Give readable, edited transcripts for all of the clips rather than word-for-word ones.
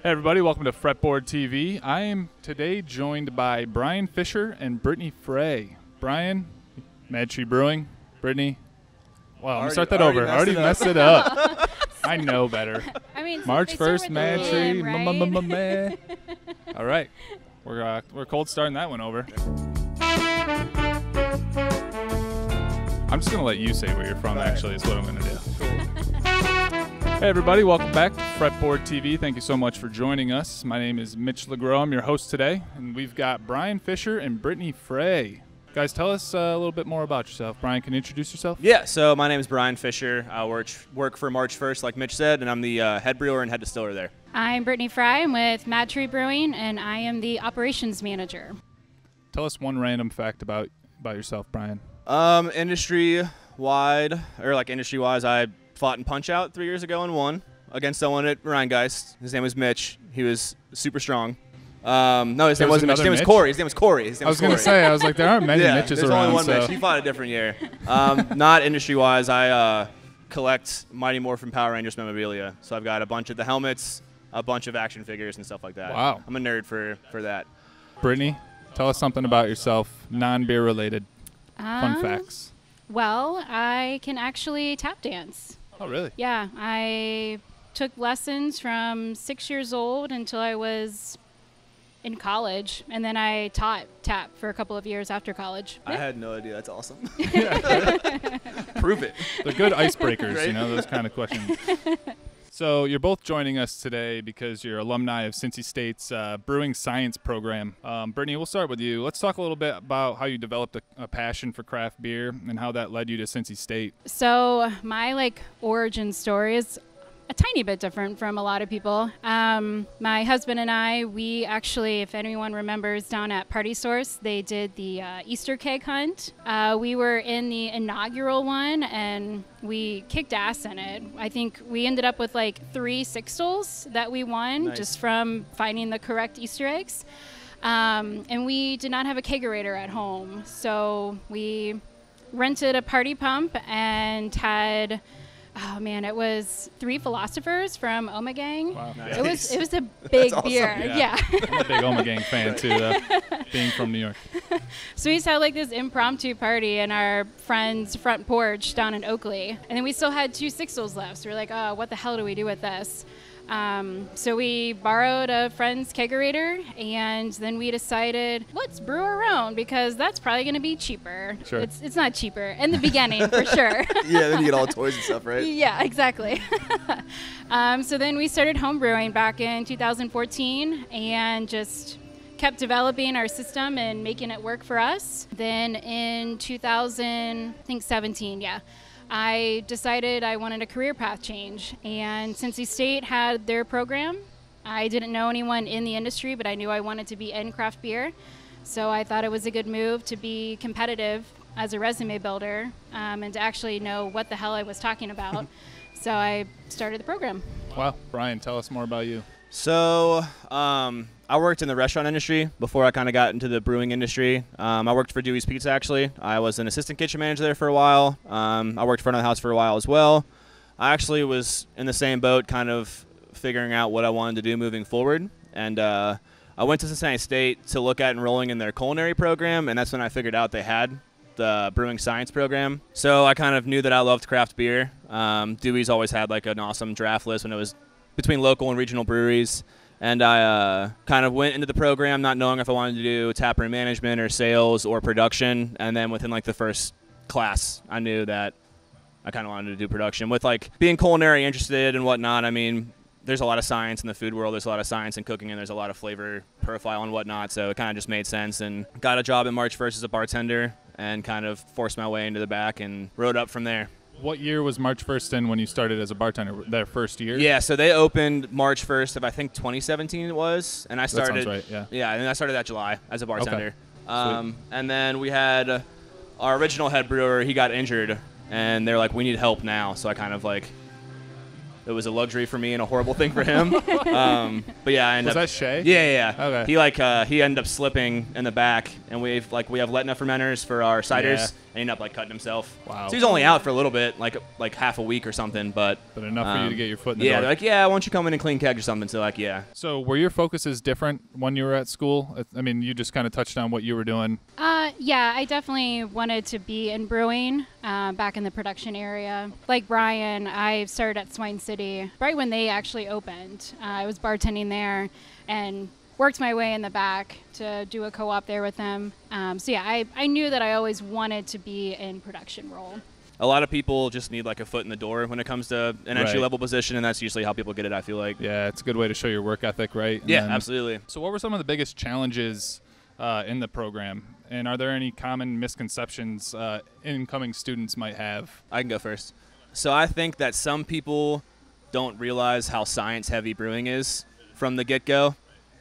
Hey everybody, welcome to Fretboard TV. I am today joined by Bryan Fischer and Brittany Frey. Bryan, Madtree Brewing, Brittany. Well, I'm going to start that over. I already messed it up. I know better. I mean, March First, Madtree. right? All right. We're cold starting that one over. I'm just going to let you say where you're from, actually, is what I'm going to do. Hey everybody, welcome back to Fretboard TV. Thank you so much for joining us. My name is Mitch LeGros. I'm your host today, and we've got Bryan Fischer and Brittany Frey. Guys, tell us a little bit more about yourself. Bryan, can you introduce yourself? Yeah, so my name is Bryan Fischer. I work for March First, like Mitch said, and I'm the head brewer and head distiller there. I'm Brittany Frey. I'm with Madtree Brewing, and I am the operations manager. Tell us one random fact about yourself, Bryan. Industry-wise, I fought in Punch-Out 3 years ago and won against someone at Rheingeist. His name was Mitch. He was super strong. No, his name wasn't Mitch. His name was Corey. His name was Corey. I was going to say, I was like, there aren't many Mitches there's around. Only one Mitch. He fought a different year. Not industry-wise. I collect Mighty Morphin Power Rangers memorabilia. So I've got a bunch of the helmets, a bunch of action figures and stuff like that. Wow. I'm a nerd for that. Brittany, tell us something about yourself, non-beer related. Fun facts. Well, I can actually tap dance. Oh, really? Yeah, I took lessons from 6 years old until I was in college, and then I taught tap for a couple of years after college. I had no idea. That's awesome. Prove it. They're good icebreakers, Right? you know, those kind of questions. So you're both joining us today because you're alumni of Cincy State's Brewing Science program. Brittany, we'll start with you. Let's talk a little bit about how you developed a passion for craft beer and how that led you to Cincy State. So my origin story is a tiny bit different from a lot of people. My husband and I, we actually, if anyone remembers, down at Party Source, they did the Easter keg hunt. We were in the inaugural one, and we kicked ass in it. I think we ended up with 3 sixtels that we won just from finding the correct Easter eggs. And we did not have a kegerator at home, so we rented a party pump and had... Oh man, it was 3 Philosophers from Omegang. Wow. Nice. It was a big awesome. beer. Yeah. I'm a big Omegang fan too, being from New York. So we just had this impromptu party in our friend's front porch down in Oakley, and then we still had 2 sixtels left. So we're like, oh, what the hell do we do with this? So we borrowed a friend's kegerator, and then we decided, let's brew our own, because that's probably going to be cheaper. Sure. It's not cheaper in the beginning, for sure. Yeah, then you get all the toys and stuff, right? Yeah, exactly. So then we started home brewing back in 2014 and just kept developing our system and making it work for us. Then in 2017, I decided I wanted a career path change, and Cincy State had their program. I didn't know anyone in the industry, but I knew I wanted to be in craft beer, so I thought it was a good move to be competitive as a resume builder and to actually know what the hell I was talking about. So I started the program. Wow. Bryan, tell us more about you. So I worked in the restaurant industry before I kind of got into the brewing industry. I worked for Dewey's Pizza, actually. I was an assistant kitchen manager there for a while. I worked front of the house for a while as well. I actually was in the same boat, kind of figuring out what I wanted to do moving forward. And I went to Cincinnati State to look at enrolling in their culinary program, and that's when I figured out they had the Brewing Science program. So I kind of knew that I loved craft beer. Dewey's always had an awesome draft list when it was between local and regional breweries. And I kind of went into the program not knowing if I wanted to do taproom management or sales or production. And then within the first class, I knew that I kind of wanted to do production. With being culinary interested and whatnot, I mean, there's a lot of science in the food world. There's a lot of science in cooking, and there's a lot of flavor profile and whatnot. So it kind of just made sense, and got a job at March First as a bartender and kind of forced my way into the back and rode up from there. What year was March First in when you started as a bartender? Their first year? Yeah, so they opened March 1st of, I think, 2017 it was. And I started. That sounds right, yeah. Yeah, and I started that July as a bartender. Okay. And then we had our original head brewer, he got injured, and they're like, we need help now. So I kind of It was a luxury for me and a horrible thing for him. But yeah, I ended up. Was that Shay? Yeah. Okay. He ended up slipping in the back, and we have Letna fermenters for our ciders, and he ended up cutting himself. Wow. So he was only out for a little bit, like half a week or something, but enough for you to get your foot in the door. Yeah, they're like, yeah, why don't you come in and clean kegs or something? So yeah. So were your focuses different when you were at school? I mean, you just kind of touched on what you were doing. Yeah, I definitely wanted to be in brewing back in the production area. Like Bryan, I started at Swine City right when they actually opened. I was bartending there and worked my way in the back to do a co-op there with them. So yeah, I knew that I always wanted to be in production role. A lot of people just need a foot in the door when it comes to an entry-level position, and that's usually how people get it, I feel like. Yeah, it's a good way to show your work ethic, right? Yeah, absolutely. So what were some of the biggest challenges in the program? And are there any common misconceptions incoming students might have? I can go first. So I think that some people don't realize how science-heavy brewing is from the get-go.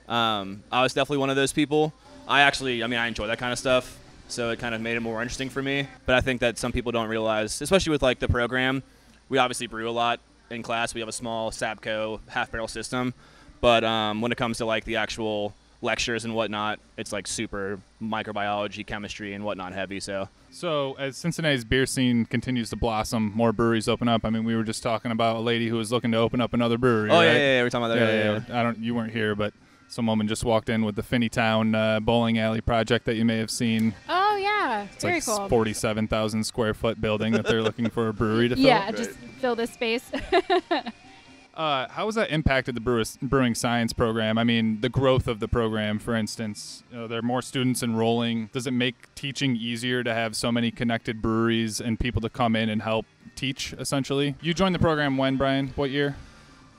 I was definitely one of those people. I enjoy that kind of stuff, so it kind of made it more interesting for me. But I think that some people don't realize, especially with the program, we obviously brew a lot in class. We have a small Sabco half-barrel system. But when it comes to the actual lectures and whatnot, it's super microbiology, chemistry, and whatnot heavy. So as Cincinnati's beer scene continues to blossom, more breweries open up. I mean, we were just talking about a lady who was looking to open up another brewery. Oh, right? yeah, we're talking about that. Yeah. You weren't here, but some woman just walked in with the Finneytown bowling alley project that you may have seen. Oh yeah, it's very cool. 47,000 square foot building that they're looking for a brewery to fill. Yeah, just fill this space. How has that impacted the brewing science program? I mean, the growth of the program, for instance. There are more students enrolling. Does it make teaching easier to have so many connected breweries and people to come in and help teach, essentially? You joined the program when, Bryan? What year?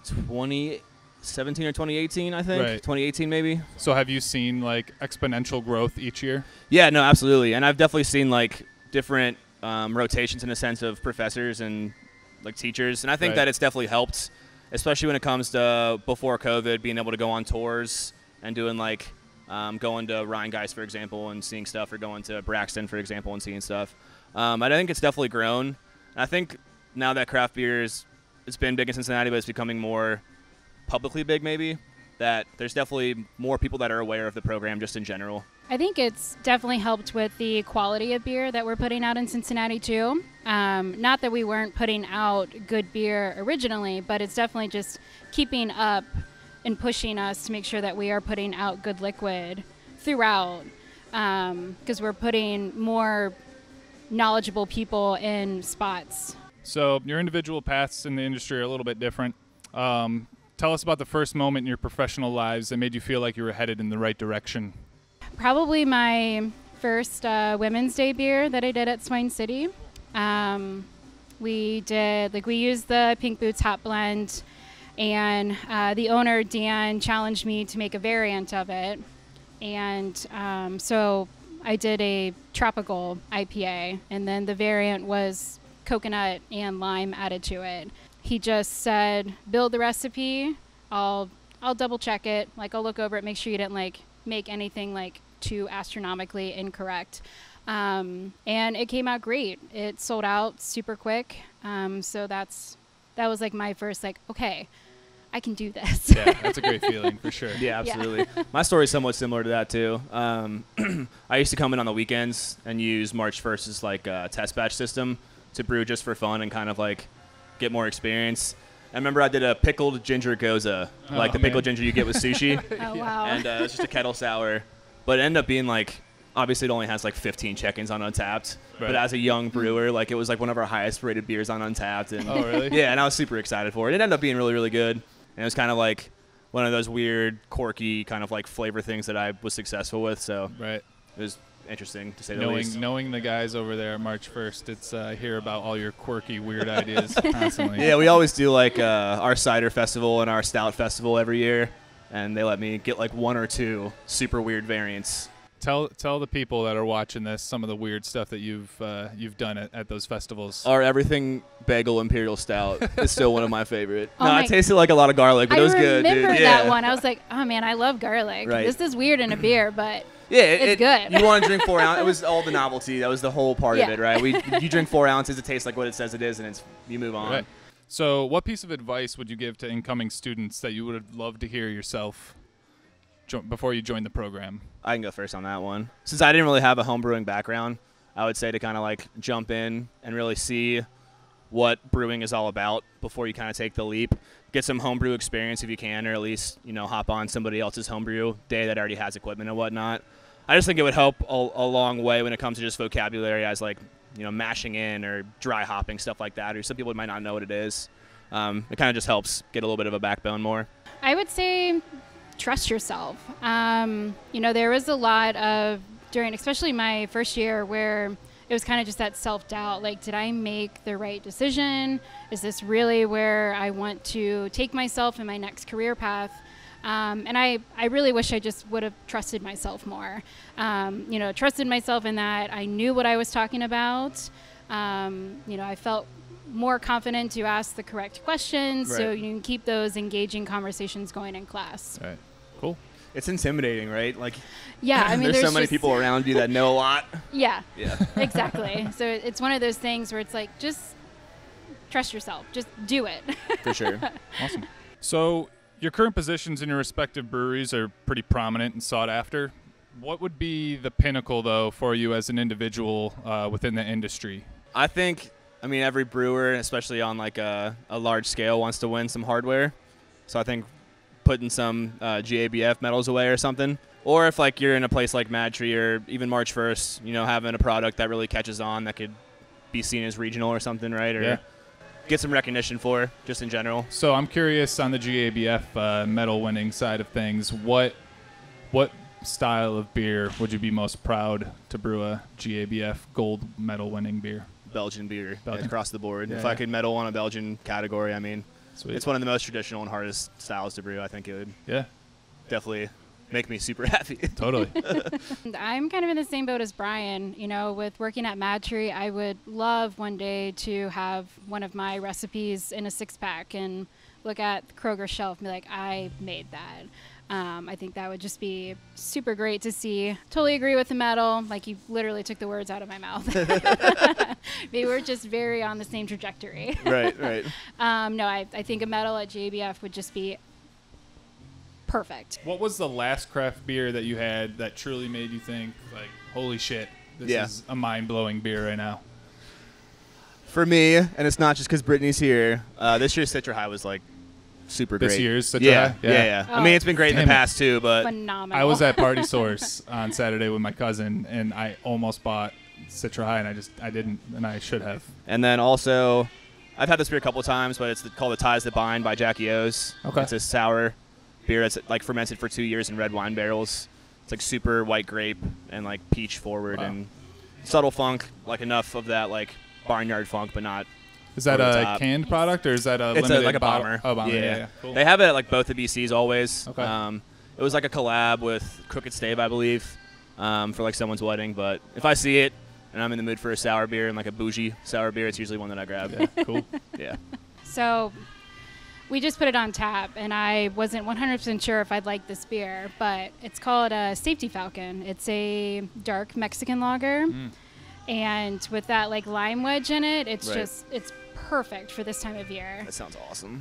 2017 or 2018, I think. Right. 2018, maybe. So have you seen, exponential growth each year? Yeah, no, absolutely. And I've definitely seen, different rotations in the sense of professors and, teachers. And I think that it's definitely helped, especially when it comes to before COVID, being able to go on tours and doing going to Rhinegeist, for example, and seeing stuff, or going to Braxton, for example, and seeing stuff. I think it's definitely grown. And I think now that craft beer it's been big in Cincinnati, but it's becoming more publicly big, maybe, that there's definitely more people that are aware of the program just in general. I think it's definitely helped with the quality of beer that we're putting out in Cincinnati too. Not that we weren't putting out good beer originally, but it's definitely just keeping up and pushing us to make sure that we are putting out good liquid throughout, because we're putting more knowledgeable people in spots. So your individual paths in the industry are a little bit different. Tell us about the first moment in your professional lives that made you feel like you were headed in the right direction. Probably my first Women's Day beer that I did at Swine City. We used the Pink Boots Hot Blend, and the owner, Dan, challenged me to make a variant of it. And so I did a tropical IPA, and then the variant was coconut and lime added to it. He just said, build the recipe. I'll double check it. I'll look over it, make sure you didn't make anything too astronomically incorrect. And it came out great. It sold out super quick. So that was my first okay, I can do this. Yeah, that's a great feeling for sure. Yeah, absolutely. Yeah. My story is somewhat similar to that too. I used to come in on the weekends and use March 1st as a test batch system to brew just for fun and kind of get more experience. I remember I did a pickled ginger goza, the pickled ginger you get with sushi. Oh, wow. And it was just a kettle sour. But it ended up being obviously it only has 15 check-ins on Untapped. Right. But as a young brewer, it was one of our highest rated beers on Untapped. And oh, really? Yeah, and I was super excited for it. It ended up being really, really good. And it was kind of one of those weird, quirky kind of flavor things that I was successful with. So it was interesting to say the least. Knowing the guys over there at March 1st, it's I hear about all your quirky, weird ideas constantly. Yeah, we always do our cider festival and our stout festival every year, and they let me get one or two super weird variants. Tell the people that are watching this some of the weird stuff that you've done at those festivals. Our everything bagel imperial stout is still one of my favorite. It tasted like a lot of garlic, but it was good, dude. I remember that one. I was like, oh man, I love garlic. Right. This is weird in a beer, but yeah, it's good. You want to drink 4 ounces. It was all the novelty. That was the whole part of it, right? You drink 4 ounces, it tastes like what it says it is, and you move on. Right. So what piece of advice would you give to incoming students that you would love to hear yourself before you join the program? I can go first on that one. Since I didn't really have a homebrewing background, I would say to kind of like jump in and really see what brewing is all about before you kind of take the leap. Get some homebrew experience if you can, or at least, you know, hop on somebody else's homebrew day that already has equipment and whatnot. I just think it would help a long way when it comes to just vocabulary as like, you know, mashing in or dry hopping, stuff like that, or some people might not know what it is. It kind of just helps get a little bit of a backbone more. I would say trust yourself. You know, there was a lot of, during especially my first year, where it was kind of just that self-doubt, like, did I make the right decision? Is this really where I want to take myself in my next career path? And I really wish I just would have trusted myself more. You know, trusted myself in that I knew what I was talking about. You know, I felt more confident to ask the correct questions, right, so you can keep those engaging conversations going in class. All right. Cool. It's intimidating, right? Like, yeah, I mean, there's so many people around you that know a lot. Yeah, yeah, exactly. So it's one of those things where it's like, just trust yourself, just do it. For sure. Awesome. So your current positions in your respective breweries are pretty prominent and sought after. What would be the pinnacle, though, for you as an individual within the industry? I mean, every brewer, especially on like a large scale, wants to win some hardware. So I think putting some GABF medals away or something. Or if like you're in a place like Madtree or even March First, you know, having a product that really catches on that could be seen as regional or something, right? Or get some recognition for, just in general. So I'm curious on the GABF medal winning side of things, what style of beer would you be most proud to brew a GABF gold medal winning beer? Belgian beer. Belgian. Across the board. Yeah, if I could medal on a Belgian category, I mean, sweet. It's one of the most traditional and hardest styles to brew. I think it would definitely make me super happy. Totally. I'm kind of in the same boat as Bryan. You know, with working at Madtree, I would love one day to have one of my recipes in a 6-pack and look at the Kroger shelf and be like, I made that. I think that would just be super great to see. Totally agree with the medal. Like, you literally took the words out of my mouth. We were just very on the same trajectory. Right. No, I think a medal at JBF would just be perfect. What was the last craft beer that you had that truly made you think, like, holy shit, this is a mind-blowing beer right now? For me, and it's not just because Brittany's here, this year's Citra High was, like, super great. This year's Citra High? Yeah. Oh, I mean, it's been great in the past, too, but phenomenal. I was at Party Source on Saturday with my cousin, and I almost bought Citra High, and I didn't, and I should have. And then also, I've had this beer a couple of times, but it's called The Ties That Bind by Jackie O's. Okay. It's a sour beer that's like fermented for 2 years in red wine barrels. It's like super white grape and like peach forward and subtle funk, like enough of that like barnyard funk, but not. Is that a canned product or is that a limited like a bottle? bomber. Oh, bomber. Yeah. Cool. They have it at like both the BCs always. Okay. It was like a collab with Crooked Stave, I believe, for like someone's wedding. But if I see it and I'm in the mood for a sour beer and like a bougie sour beer, it's usually one that I grab. Yeah, cool. Yeah. So we just put it on tap, and I wasn't 100% sure if I'd like this beer, but it's called a Safety Falcon. It's a dark Mexican lager, and with that like lime wedge in it, it's it's perfect for this time of year. That sounds awesome.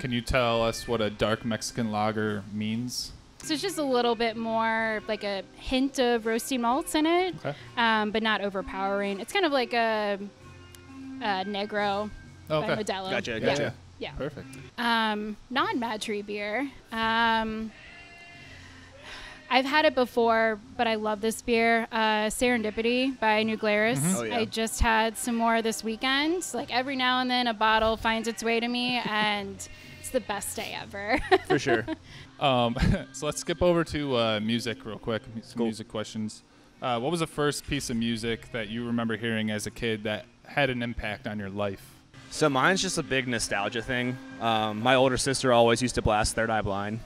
Can you tell us what a dark Mexican lager means? So it's just a little bit more like a hint of roasty malts in it, but not overpowering. It's kind of like a Negro by Modelo. Gotcha. Yeah. Perfect. Non-Madtree beer. I've had it before, but I love this beer. Serendipity by New Glarus. Oh, yeah. I just had some more this weekend. Like every now and then a bottle finds its way to me, and it's the best day ever. For sure. So let's skip over to music real quick. Some music questions. What was the first piece of music that you remember hearing as a kid that had an impact on your life? So mine's just a big nostalgia thing. My older sister always used to blast Third Eye Blind.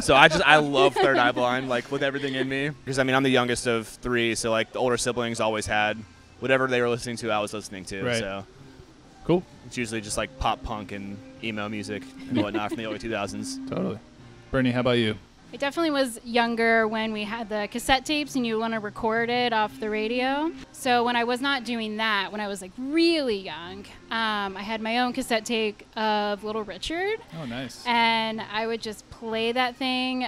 So I love Third Eye Blind, like with everything in me. Because I mean, I'm the youngest of 3, so like the older siblings always had whatever they were listening to, I was listening to. Right. So cool. It's usually just like pop punk and emo music and whatnot from the early 2000s. Totally. Brittany, how about you? I definitely was younger when we had the cassette tapes and you want to record it off the radio. So when I was not doing that, when I was like really young, I had my own cassette tape of Little Richard. Oh, nice. And I would just play that thing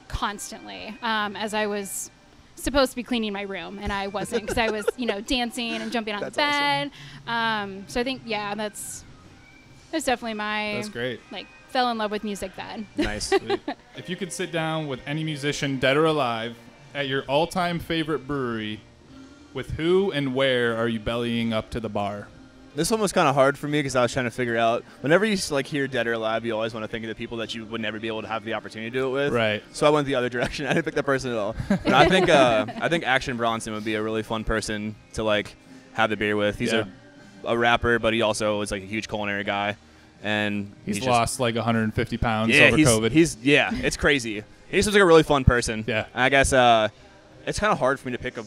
constantly as I was supposed to be cleaning my room, and I wasn't because I was, dancing and jumping on the bed. Awesome. So I think, that's definitely That's great. Fell in love with music then. Nice. If you could sit down with any musician, dead or alive, at your all-time favorite brewery, with who and where are you bellying up to the bar? This one was kind of hard for me because I was trying to figure out, whenever you hear dead or alive, you always want to think of the people that you would never be able to have the opportunity to do it with. Right. So I went the other direction. I didn't pick that person at all. But I think Action Bronson would be a really fun person to have the beer with. He's a rapper, but he also is a huge culinary guy. And he's lost 150 pounds over COVID. It's crazy. He seems like a really fun person. Yeah. I guess it's kind of hard for me to pick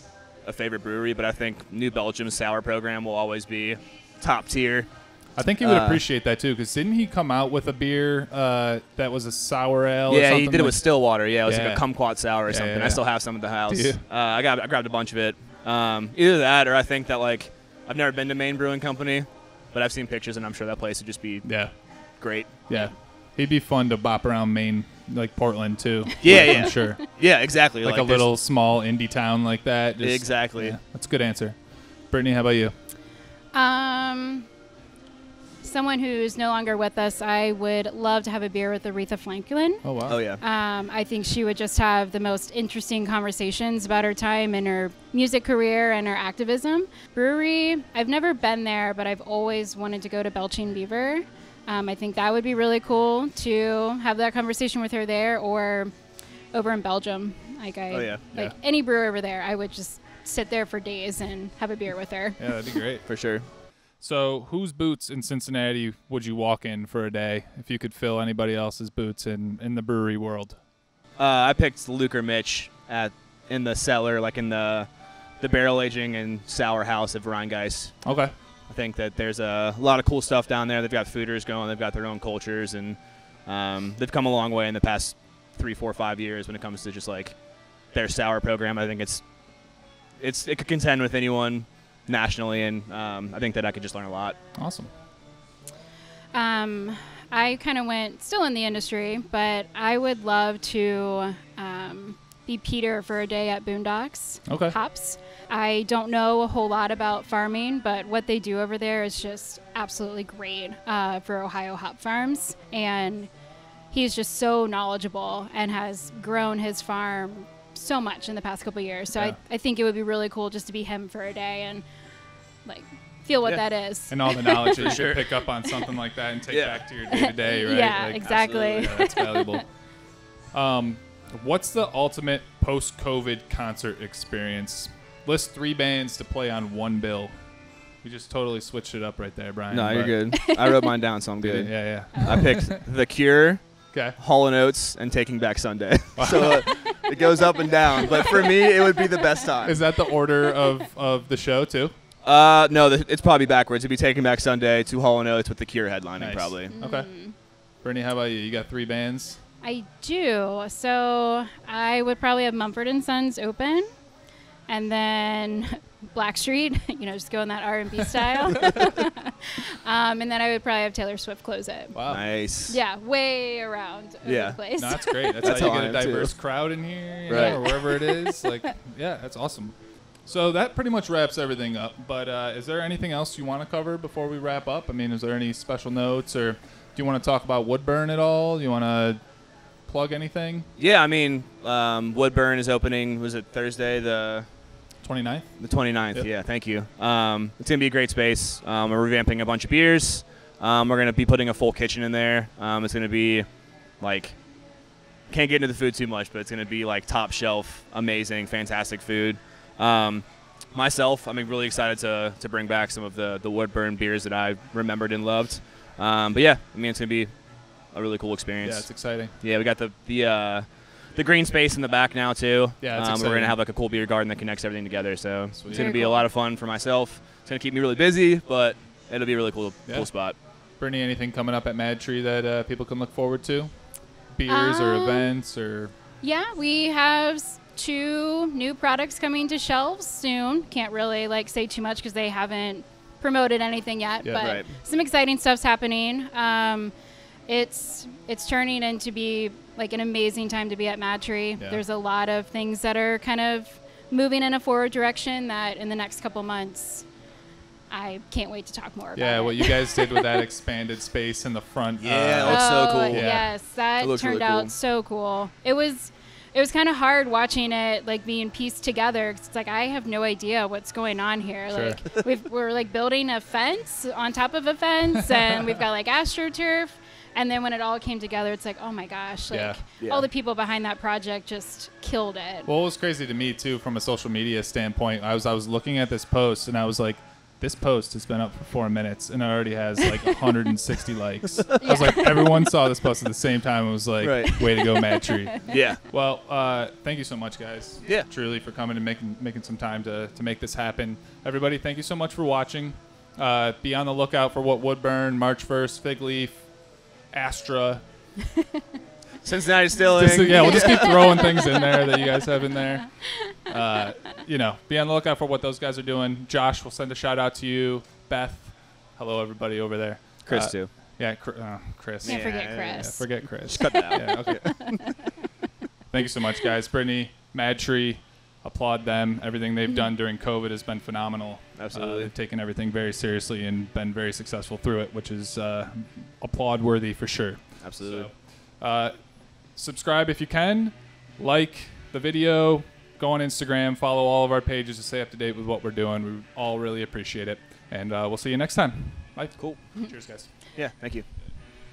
a favorite brewery, but I think New Belgium's sour program will always be top tier. I think he would appreciate that too, because didn't he come out with a beer that was a sour ale? Yeah, he did it with Stillwater. Yeah, it was like a kumquat sour or something. Yeah. I still have some at the house. I grabbed a bunch of it. Either that, or I think that I've never been to Maine Brewing Company, but I've seen pictures, and I'm sure that place would just be great. Yeah, he'd be fun to bop around Maine, Portland too. Yeah, I'm sure. Yeah, exactly. A little small indie town like that. Exactly. Yeah, that's a good answer. Brittany, how about you? Someone who's no longer with us, I would love to have a beer with Aretha Franklin. Oh, wow. Oh, yeah. I think she would just have the most interesting conversations about her time in her music career and her activism. Brewery, I've never been there, but I've always wanted to go to Belching Beaver. I think that would be really cool to have that conversation with her there or over in Belgium. Any brewer over there, I would just sit there for days and have a beer with her. Yeah, that'd be great. For sure. So whose boots in Cincinnati would you walk in for a day if you could fill anybody else's boots in the brewery world? I picked Luke or Mitch in the cellar, in the barrel aging and sour house of Rheingeist. Okay. I think that there's a lot of cool stuff down there. They've got fooders going. They've got their own cultures, and they've come a long way in the past 3, 4, 5 years when it comes to just their sour program. I think it could contend with anyone nationally, and I think that I could just learn a lot. Awesome. I kind of went still in the industry, but I would love to be Peter for a day at Boondocks Hops. I don't know a whole lot about farming, but what they do over there is just absolutely great for Ohio hop farms, and he's just so knowledgeable and has grown his farm so much in the past couple of years. So I think it would be really cool just to be him for a day and feel what that is. And all the knowledge that you should pick up on something like that and take back to your day-to-day, right? Yeah, exactly. Yeah, that's valuable. What's the ultimate post-COVID concert experience? List 3 bands to play on one bill. We just totally switched it up right there, Brian. No, you're good. I wrote mine down, so I'm good. Yeah. I picked The Cure, Okay. Hall & Oates, and Taking Back Sunday. So it goes up and down. But for me, it would be the best time. Is that the order of the show, too? No, it's probably backwards. It'd be Taking Back Sunday to Hall & Oates with The Cure headlining, probably. Okay. Brittany, how about you? You got 3 bands? I do. So I would probably have Mumford & Sons open, and then Blackstreet, just go in that R&B style. And then I would probably have Taylor Swift close it. Wow. Nice. Yeah, way around the place. No, that's great. That's how you get a diverse crowd in here, or wherever it is. That's awesome. So that pretty much wraps everything up. But is there anything else you want to cover before we wrap up? I mean, is there any special notes, or do you want to talk about Woodburn at all? Do you want to plug anything? Yeah, I mean, Woodburn is opening, was it Thursday, the 29th? The 29th, Yep. Yeah, thank you. It's going to be a great space. We're revamping a bunch of beers. We're going to be putting a full kitchen in there. It's going to be, can't get into the food too much, but it's going to be, top shelf, amazing, fantastic food. Myself, I'm really excited to bring back some of the Woodburn beers that I remembered and loved. But, yeah, it's going to be a really cool experience. Yeah, it's exciting. Yeah, we got the green space in the back now too. Yeah, we're gonna have a cool beer garden that connects everything together. So Sweet. It's gonna be a lot of fun for myself. It's gonna keep me really busy, but it'll be a really cool spot. Brittany, anything coming up at Madtree that people can look forward to? Beers or events or? Yeah, we have 2 new products coming to shelves soon. Can't really like say too much because they haven't promoted anything yet, Yeah, but right. some exciting stuff's happening. It's turning into be like an amazing time to be at Madtree. Yeah. There's a lot of things that are kind of moving in a forward direction that in the next couple months, I can't wait to talk more about. Yeah, it. what you guys did with that expanded space in the front. Yeah, it looks so cool. Yeah. Yes, that It looks turned really out cool. so cool. It was kind of hard watching it like being pieced together. 'Cause it's like I have no idea what's going on here. Sure. Like we're like building a fence on top of a fence, and we've got like AstroTurf. And then when it all came together, it's like, oh my gosh, like Yeah. Yeah. all the people behind that project just killed it. Well, it was crazy to me too, from a social media standpoint. I was looking at this post and I was like, this post has been up for 4 minutes and it already has like 160 likes. I was like, everyone saw this post at the same time and was like, Right. way to go, Madtree. Yeah. Well, thank you so much, guys. Yeah. Truly, for coming and making some time to make this happen. Everybody, thank you so much for watching. Be on the lookout for what Woodburn, March 1st, Fig Leaf, Astra. Cincinnati Stilling. We'll just keep throwing things in there that you guys have in there. Be on the lookout for what those guys are doing. Josh, we'll send a shout out to you. Beth, hello everybody over there. Chris too. Yeah, Chris. Can't forget Yeah, Chris. Yeah, forget Chris. Just cut that out. Yeah, okay. Thank you so much, guys. Brittany, Madtree, applaud them. Everything they've done during COVID has been phenomenal. Absolutely. They've taken everything very seriously and been very successful through it, which is applaud worthy for sure. Absolutely. So, subscribe if you can. Like the video. Go on Instagram. Follow all of our pages to stay up to date with what we're doing. We all really appreciate it. And we'll see you next time. Bye. Cool. Cheers, guys. Yeah. Thank you.